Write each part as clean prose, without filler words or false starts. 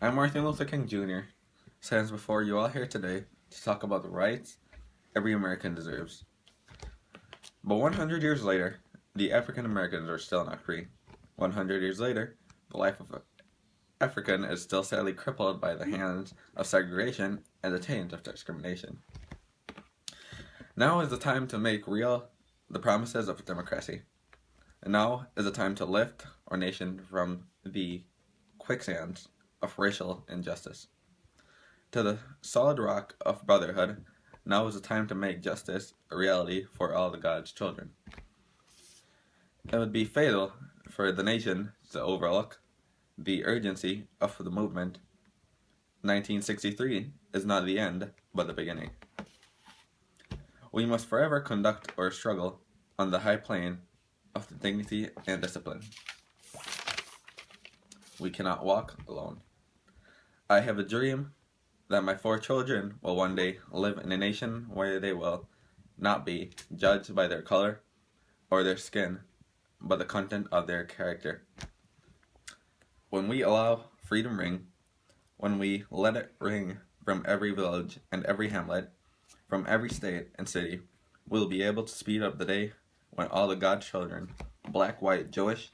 I'm Martin Luther King Jr. stands before you all here today to talk about the rights every American deserves. But 100 years later, the African Americans are still not free. 100 years later, the life of an African is still sadly crippled by the hands of segregation and the taint of discrimination. Now is the time to make real the promises of democracy. And now is the time to lift our nation from the quicksands of racial injustice to the solid rock of brotherhood. Now is the time to make justice a reality for all the God's children. It would be fatal for the nation to overlook the urgency of the movement. 1963 is not the end, but the beginning. We must forever conduct our struggle on the high plane of the dignity and discipline. We cannot walk alone. I have a dream that my 4 children will one day live in a nation where they will not be judged by their color or their skin, but the content of their character. When we allow freedom ring, when we let it ring from every village and every hamlet, from every state and city, we'll be able to speed up the day when all the God's children, black, white, Jewish,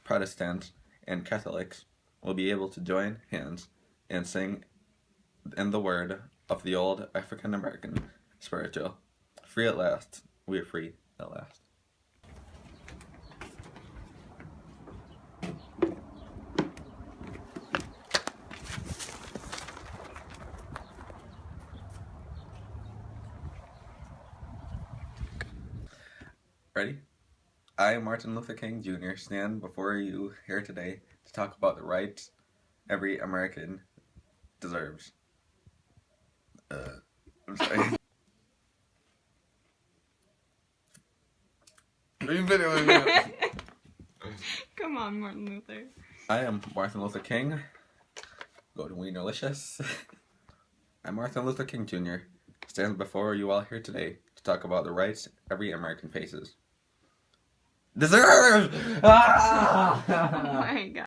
Protestants, and Catholics, will be able to join hands and sing in the word of the old African American spiritual. Free at last, we are free at last. Ready? I, Martin Luther King Jr., stand before you here today to talk about the rights every American deserves. I'm sorry. Are you videoing me? Come on, Martin Luther. I am Martin Luther King. Go to Wienerlicious. I'm Martin Luther King Jr. Stand before you all here today to talk about the rights every American faces. Deserve! Oh my God.